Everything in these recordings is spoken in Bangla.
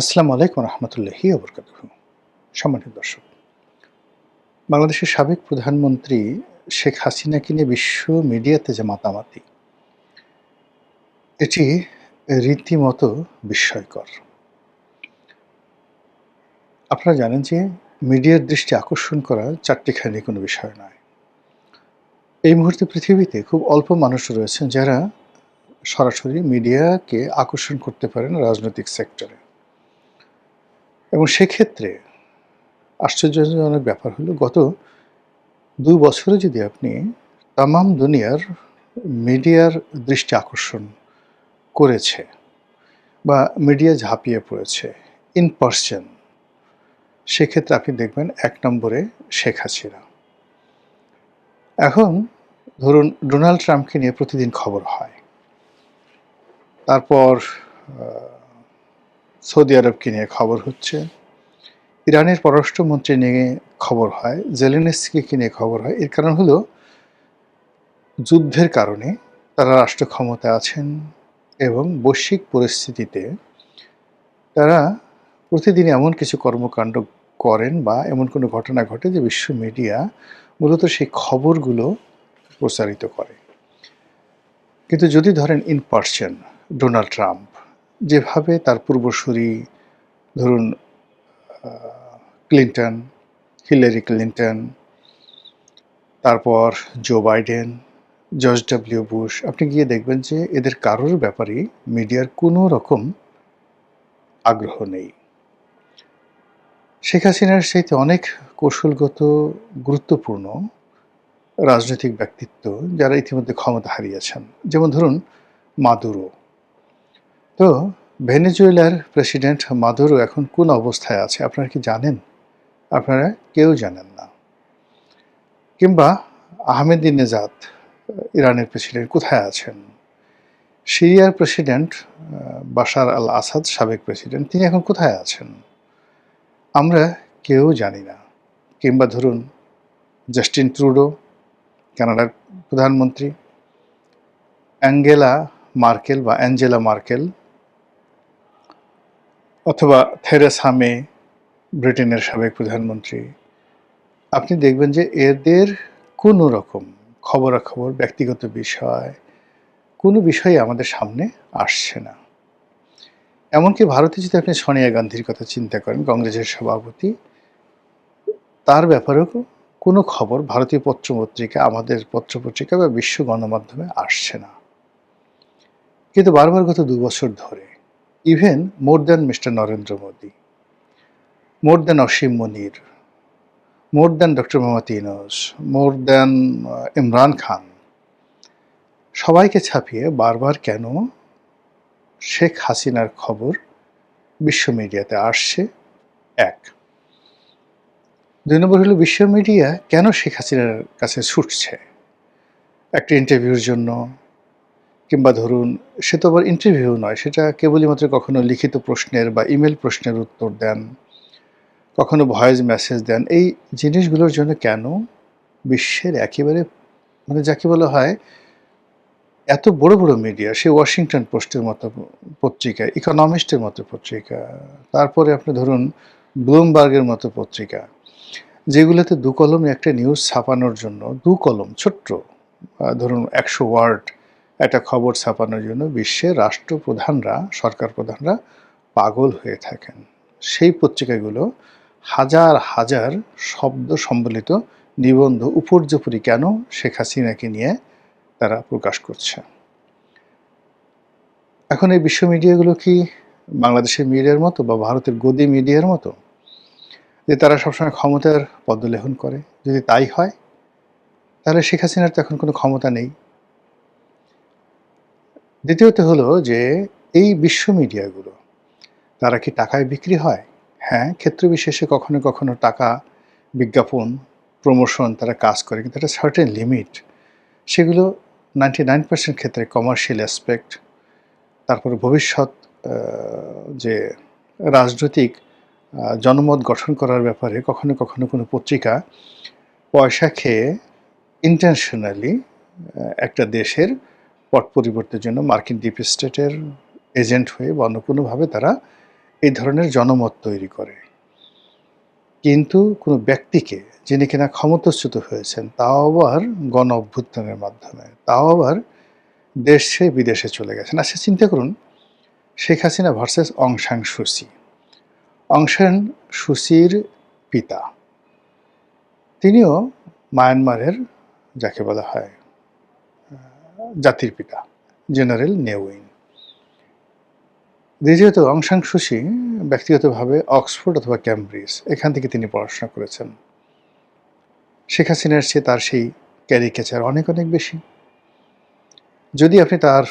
আসসালামু আলাইকুম রহমতুল্লাহি ওবরকাতুহু। সম্মানিত দর্শক, বাংলাদেশের সাবেক প্রধানমন্ত্রী শেখ হাসিনাকে নিয়ে বিশ্ব মিডিয়াতে যে মাতামাতি, এটি রীতিমতো বিস্ময়কর। আপনারা জানেন যে মিডিয়ার দৃষ্টি আকর্ষণ করা চাট্টিখানি কোনো বিষয় নয়। এই মুহূর্তে পৃথিবীতে খুব অল্প মানুষ রয়েছেন যারা সরাসরি মিডিয়াকে আকর্ষণ করতে পারেন রাজনৈতিক সেক্টরে। এবং সেক্ষেত্রে আশ্চর্যজনক ব্যাপার হলো গত ২ বছরে যদি আপনি তামাম দুনিয়ার মিডিয়ার দৃষ্টি আকর্ষণ করেছে বা মিডিয়া ঝাঁপিয়ে পড়েছে ইন পারসন, সেক্ষেত্রে আপনি দেখবেন ১ নম্বরে শেখ হাসিনা। এখন ধরুন ডোনাল্ড ট্রাম্পকে নিয়ে প্রতিদিন খবর হয়। তারপর আ সৌদি আরবকে নিয়ে খবর হচ্ছে। ইরানের পররাষ্ট্রমন্ত্রী নিয়ে খবর হয়, জেলেনস্কিকে নিয়ে খবর হয়। এর কারণ হলো যুদ্ধের কারণে তারা রাষ্ট্র ক্ষমতায় আছেন এবং বৈশ্বিক পরিস্থিতিতে তারা প্রতিদিন এমন কিছু কর্মকাণ্ড করেন বা এমন কোনো ঘটনা ঘটে যে বিশ্ব মিডিয়া মূলত সেই খবরগুলো প্রচারিত করে। কিন্তু যদি ধরেন ইন পারসন ডোনাল্ড ট্রাম্প যেভাবে তার পূর্বসূরি ধরুন আ ক্লিন্টন, হিলারি ক্লিন্টন, তারপর Joe Biden, George W Bush, আপনি গিয়ে দেখবেন যে এদের কারোর ব্যাপারেই মিডিয়ার কোনো রকম আগ্রহ নেই। শেখ হাসিনার চাইতে অনেক কৌশলগত গুরুত্বপূর্ণ রাজনৈতিক ব্যক্তিত্ব যারা ইতিমধ্যে ক্ষমতা হারিয়েছেন। যেমন ধরুন মাদুরো। তো ভেনেজুয়েলার প্রেসিডেন্ট মাদুরো এখন কোন অবস্থায় আছে আপনারা কি জানেন? আপনারা কেউ জানেন না। কিংবা আহমেদিনেজাদ ইরানের প্রেসিডেন্ট কোথায় আছেন? সিরিয়ার প্রেসিডেন্ট বাশার আল আসাদ সাবেক প্রেসিডেন্ট তিনি এখন কোথায় আছেন? আমরা কেউ জানি না। কিংবা ধরুন জাস্টিন ট্রুডো কানাডার প্রধানমন্ত্রী, অ্যাঞ্জেলা মার্কেল অথবা থেরেসা মে ব্রিটেনের সাবেক প্রধানমন্ত্রী। আপনি দেখবেন যে এদের কোনো রকম খবরাখবর, ব্যক্তিগত বিষয়, কোনো বিষয়ই আমাদের সামনে আসছে না। এমনকি ভারতে যদি আপনি সোনিয়া গান্ধীর কথা চিন্তা করেন, কংগ্রেসের সভাপতি, তার ব্যাপারেও কোনো খবর ভারতীয় পত্রপত্রিকা, আমাদের পত্রপত্রিকা বা বিশ্ব গণমাধ্যমে আসছে না। কিন্তু বারবার গত ২ বছর ধরে even more than mister Narendra Modi, more than Asim Munir, more than doctor Muhammad Yunus, more than Imran Khan, সবাইকে ছাপিয়ে বারবার কেন শেখ হাসিনার খবর বিশ্ব মিডিয়াতে আসছে? ১। ২ নম্বর হলো বিশ্ব মিডিয়া কেন শেখ হাসিনার কাছে ছুটছে? একটা ইন্টারভিউর জন্য, কিংবা ধরুন সে তো আবার ইন্টারভিউ নয়, সেটা কেবলই মাত্র কখনো লিখিত প্রশ্নের বা ইমেইল প্রশ্নের উত্তর দেন, কখনো ভয়েস মেসেজ দেন। এই জিনিসগুলোর জন্য কেন বিশ্বের একেবারে মানে যাকে বলা হয় এত বড়, বড় মিডিয়া, সে ওয়াশিংটন পোস্টের মতো পত্রিকা, ইকোনমিস্টের মতো পত্রিকা, তারপরে আপনি ধরুন ব্লুমবার্গের মতো পত্রিকা, যেগুলোতে ২ কলমে একটা নিউজ ছাপানোর জন্য ২ কলম ছোট্ট ধরুন ১০০ ওয়ার্ড একটা খবর ছাপানোর জন্য বিশ্বের রাষ্ট্রপ্রধানরা, সরকার প্রধানরা পাগল হয়ে থাকেন। সেই পত্রিকাগুলো হাজার, হাজার শব্দ সম্বলিত নিবন্ধ উপর্যুপরি কেন শেখ হাসিনাকে নিয়ে তারা প্রকাশ করছে। এখন এই বিশ্ব মিডিয়াগুলো কি বাংলাদেশের মিডিয়ার মতো বা ভারতের গদি মিডিয়ার মতো? যে তারা সবসময় ক্ষমতার পদলেহন করে? যদি তাই হয়, তাহলে শেখ হাসিনার তো এখন কোনো ক্ষমতা নেই। দ্বিতীয়ত হলো যে এই বিশ্ব মিডিয়াগুলো, তারা কি টাকায় বিক্রি হয়? হ্যাঁ, ক্ষেত্র বিশেষে কখনো, কখনো টাকা, বিজ্ঞাপন, প্রমোশন তারা কাজ করে। কিন্তু একটা সার্টেন লিমিট। সেগুলো 99% ক্ষেত্রে কমার্শিয়াল অ্যাসপেক্ট, তারপরে ভবিষ্যৎ আ যে রাজনৈতিক জনমত গঠন করার ব্যাপারে কখনো, কখনো কোনো পত্রিকা পয়সা খেয়ে ইনটেনশনালি একটা দেশের পট পরিবর্তনের জন্য মার্কিন ডিপ স্টেটের এজেন্ট হয়ে বা অন্য কোনোভাবে তারা এই ধরনের জনমত তৈরি করে। কিন্তু কোনো ব্যক্তিকে যিনি কিনা ক্ষমতাচ্যুত হয়েছেন, তাও আবার গণ অভ্যুত্থানের মাধ্যমে, তাও আবার দেশে বিদেশে চলে গেছেন। আচ্ছা চিন্তা করুন, শেখ হাসিনা ভার্সাস অং সান সুচি। অং সান সুচির পিতা, তিনিও মায়ানমারের যাকে বলা হয় জাতির পিতা, জেনারেল নে উইন। দ্বিতীয়ত অং সান সুচি ব্যক্তিগতভাবে অক্সফোর্ড অথবা ক্যামব্রিজ এখান থেকে তিনি পড়াশোনা করেছেন। শেখ হাসিনার চেয়ে তার সেই ক্যারিকেচার অনেক অনেক বেশি। যদি আপনি তার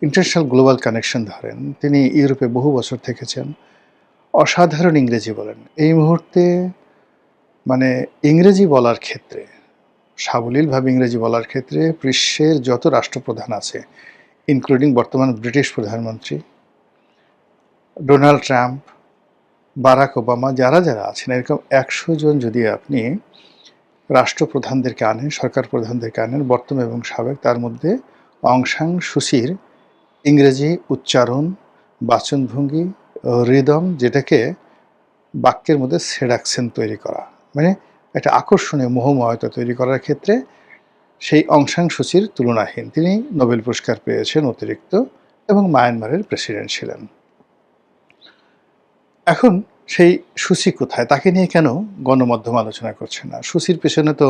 ইন্টারন্যাশনাল গ্লোবাল কানেকশন ধরেন, তিনি ইউরোপে বহু বছর থেকেছেন, অসাধারণ ইংরেজি বলেন। এই মুহূর্তে মানে ইংরেজি বলার ক্ষেত্রে, সাবলীলভাবে ইংরেজি বলার ক্ষেত্রে বিশ্বের যত রাষ্ট্রপ্রধান আছে, ইনক্লুডিং বর্তমান ব্রিটিশ প্রধানমন্ত্রী ডোনাল্ড ট্রাম্প, বারাক ওবামা, যারা যারা আছেন, এরকম 100 জন যদি আপনি রাষ্ট্রপ্রধানদেরকে আনেন, সরকার প্রধানদেরকে আনেন, বর্তমান এবং সাবেক, তার মধ্যে অং সান সুচির ইংরেজি উচ্চারণ, বাচনভঙ্গি, রিদম, যেটাকে বাক্যের মধ্যে সেডাকশন তৈরি করা, মানে একটা আকর্ষণীয় মোহময়তা তৈরি করার ক্ষেত্রে সেই অং সান সুচির তুলনাহীন। তিনি নোবেল পুরস্কার পেয়েছেন অতিরিক্ত এবং মায়ানমারের প্রেসিডেন্ট ছিলেন। এখন সেই সুচি কোথায়? তাকে নিয়ে কেন গণমাধ্যম আলোচনা করছে না? সুচির পেছনে তো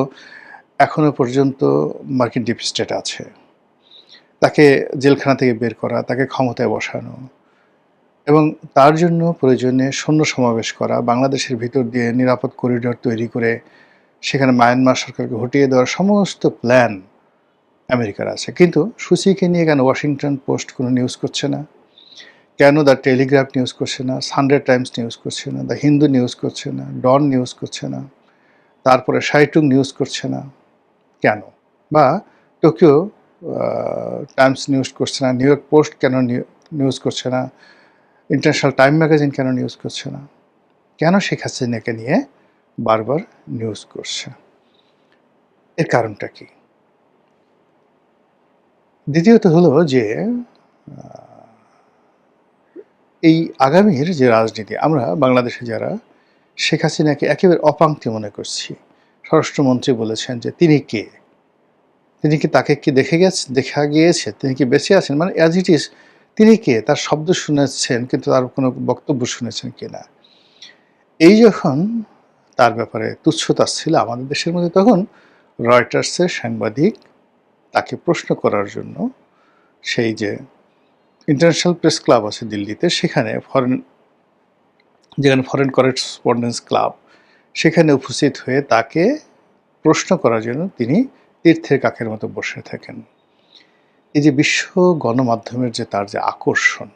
এখনো পর্যন্ত মার্কিন ডিপ স্টেট আছে। তাকে জেলখানা থেকে বের করা, তাকে ক্ষমতায় বসানো এবং তার জন্য প্রয়োজনে সৈন্য সমাবেশ করা, বাংলাদেশের ভিতর দিয়ে নিরাপদ করিডোর তৈরি করে সেখানে মায়ানমার সরকারকে হটিয়ে দেওয়ার সমস্ত প্ল্যান আমেরিকার আছে। কিন্তু সুচিকে নিয়ে কেন ওয়াশিংটন পোস্ট কোনো নিউজ করছে না? কেন দ্য টেলিগ্রাফ নিউজ করছে না? সানডে টাইমস নিউজ করছে না? দ্য হিন্দু নিউজ করছে না? ডন নিউজ করছে না? তারপরে সাইটুং নিউজ করছে না? কেন? বা টোকিও টাইমস নিউজ করছে না? নিউ ইয়র্ক পোস্ট কেন নিউজ করছে না? ইন্টারন্যাশনাল টাইম ম্যাগাজিন কেন নিউজ করছে না? কেন শেখ হাসিনাকে নিয়ে বারবার নিউজ করছে? এর কারণটা কি? দ্বিতীয়ত হলো যে এই আগামীর যে রাজনীতি, আমরা বাংলাদেশে যারা শেখ হাসিনাকে একেবারে অপাংক্তি মনে করছি, স্বরাষ্ট্রমন্ত্রী বলেছেন যে তিনি কে? তিনি কি তাকে কি দেখা গিয়েছে? তিনি কি বেঁচে আছেন? মানে অ্যাজ ইট ইজ তিনি কে? তার শব্দ শুনেছেন কিন্তু তার কোনো বক্তব্য শুনেছেন কিনা? এই যখন তার ব্যাপারে তুচ্ছ-তাচ্ছিল্য আমাদের দেশের মধ্যে, তখন রয়টার্সের সাংবাদিক তাকে প্রশ্ন করার জন্য সেই যে ইন্টারন্যাশনাল প্রেস ক্লাব আছে দিল্লিতে, যেখানে ফরেন করেসপন্ডেন্স ক্লাব, সেখানে উপস্থিত হয়ে তাকে প্রশ্ন করার জন্য তিনি তীর্থের কাকের মতো বসে থাকেন। এই যে বিশ্ব গণমাধ্যমের যে তার যে আকর্ষণ,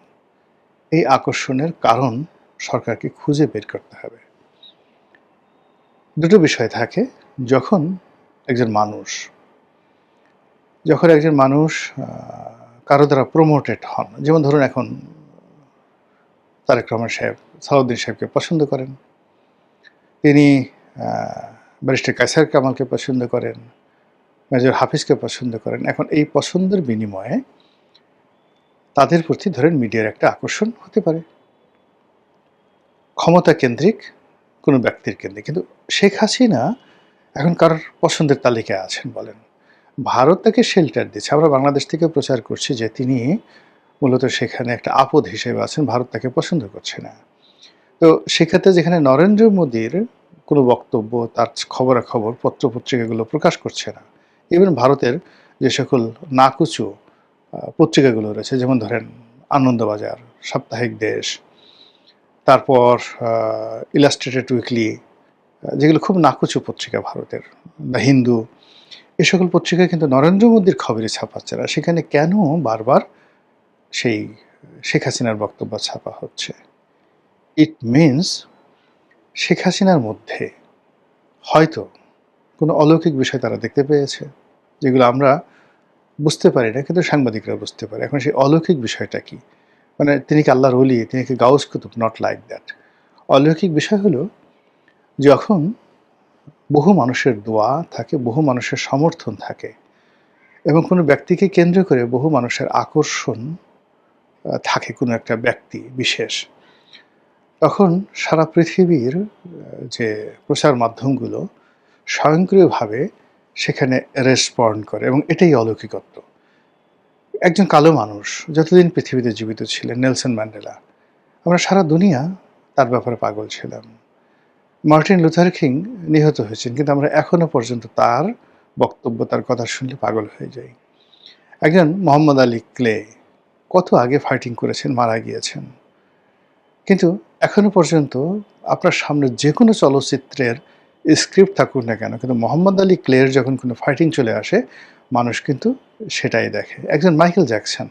এই আকর্ষণের কারণ সরকারকে খুঁজে বের করতে হবে। দুটো বিষয় থাকে। যখন একজন মানুষ কারো দ্বারা প্রমোটেড হন, যেমন ধরুন এখন তারেক রহমান সাহেব সালাউদ্দিন সাহেবকে পছন্দ করেন, তিনি ব্যারিস্টার কায়সার কামালকে পছন্দ করেন, মেজর হাফিজকে পছন্দ করেন। এখন এই পছন্দের বিনিময়ে তাদের প্রতি ধরেন মিডিয়ার একটা আকর্ষণ হতে পারে, ক্ষমতা কেন্দ্রিক কোনো ব্যক্তির কেন্দ্রিক। কিন্তু শেখ হাসিনা এখন কারোর পছন্দের তালিকায় আছেন বলেন? ভারত তাকে শেল্টার দিচ্ছে। আমরা বাংলাদেশ থেকে প্রচার করছি যে তিনি মূলত সেখানে একটা আপদ হিসেবে আছেন, ভারত তাকে পছন্দ করছে না। তো সেক্ষেত্রে যেখানে নরেন্দ্র মোদীর কোনো বক্তব্য, তার খবরাখবর পত্রপত্রিকাগুলো প্রকাশ করছে না, ইভেন ভারতের যে সকল নাকুচু পত্রিকাগুলো রয়েছে, যেমন ধরেন আনন্দবাজার, সাপ্তাহিক দেশ, তারপর ইলাস্ট্রেটেড উইকলি, যেগুলো খুব নাকুচু পত্রিকা ভারতের, দ্য হিন্দু, এ সকল পত্রিকায় কিন্তু নরেন্দ্র মোদীর খবরই ছাপাচ্ছে না। সেখানে কেন বারবার সেই শেখ হাসিনার বক্তব্য ছাপা হচ্ছে? ইট মিনস শেখ হাসিনার মধ্যে হয়তো কোনো অলৌকিক বিষয় তারা দেখতে পেয়েছে, যেগুলো আমরা বুঝতে পারি না, কিন্তু সাংবাদিকরা বুঝতে পারে। এখন সেই অলৌকিক বিষয়টা কি? মানে তিনি কি আল্লাহর ওলি? তিনি কি গাউস কুতুব? Not like that. অলৌকিক বিষয় হলো যখন বহু মানুষের দোয়া থাকে, বহু মানুষের সমর্থন থাকে এবং কোনো ব্যক্তিকে কেন্দ্র করে বহু মানুষের আকর্ষণ থাকে কোনো একটা ব্যক্তি বিশেষ, তখন সারা পৃথিবীর যে প্রচার মাধ্যমগুলো স্বয়ংক্রিয়ভাবে সেখানে রেসপন্ড করে এবং এটাই অলৌকিকত্ব। একজন কালো মানুষ যতদিন পৃথিবীতে জীবিত ছিলেন নেলসন ম্যান্ডেলা, আমরা সারা দুনিয়া তার ব্যাপারে পাগল ছিলাম। মার্টিন লুথার কিং নিহত হয়েছেন, কিন্তু আমরা এখনো পর্যন্ত তার বক্তব্য, তার কথা শুনলে পাগল হয়ে যাই। একজন মোহাম্মদ আলী ক্লে কত আগে ফাইটিং করেছেন, মারা গিয়েছেন, কিন্তু এখনো পর্যন্ত আপনার সামনে যে কোনো চলচ্চিত্রের স্ক্রিপ্ট থাকুক না কেন, কিন্তু মোহাম্মদ আলী ক্লের যখন কোনো ফাইটিং চলে আসে মানুষ কিন্তু সেটাই দেখে। একজন মাইকেল জ্যাকসন,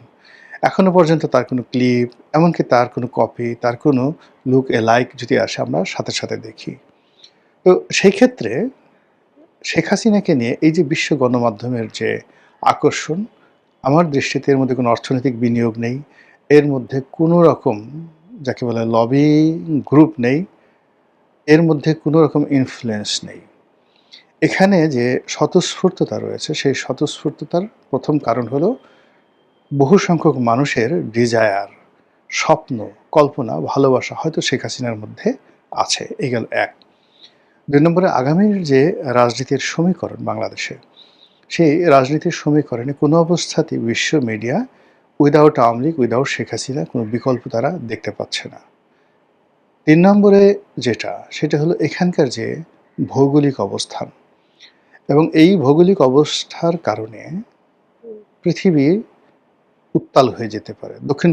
এখনো পর্যন্ত তার কোনো ক্লিপ, এমনকি তার কোনো কপি, তার কোনো লুক এলাইক যদি আসে আমরা সাথে সাথে দেখি। তো সেই ক্ষেত্রে শেখ হাসিনাকে নিয়ে এই যে বিশ্ব গণমাধ্যমের যে আকর্ষণ, আমার দৃষ্টিতে এর মধ্যে কোনো অর্থনৈতিক বিনিয়োগ নেই, এর মধ্যে কোনো রকম যাকে বলে লবিং গ্রুপ নেই, এর মধ্যে কোনো রকম ইনফ্লুয়েন্স নেই। এখানে যে স্বতঃস্ফূর্ততা রয়েছে, সেই স্বতঃস্ফূর্ততার প্রথম কারণ হলো বহু সংখ্যক মানুষের ডিজায়ার, স্বপ্ন, কল্পনা, ভালোবাসা হয়তো শেখ হাসিনার মধ্যে আছে। এই গেল এক। ২ নম্বরে আগামীর যে রাজনীতির সমীকরণ বাংলাদেশে, সেই রাজনীতির সমীকরণে কোনো অবস্থাতেই বিশ্ব media without Awami League, without Sheikh Hasina কোনো বিকল্প তারা দেখতে পাচ্ছে না। ৩ নম্বরে যেটা, সেটা হলো এখানকার যে ভৌগোলিক অবস্থান, এবং এই ভৌগোলিক অবস্থার কারণে পৃথিবী উত্তাল হয়ে যেতে পারে। দক্ষিণ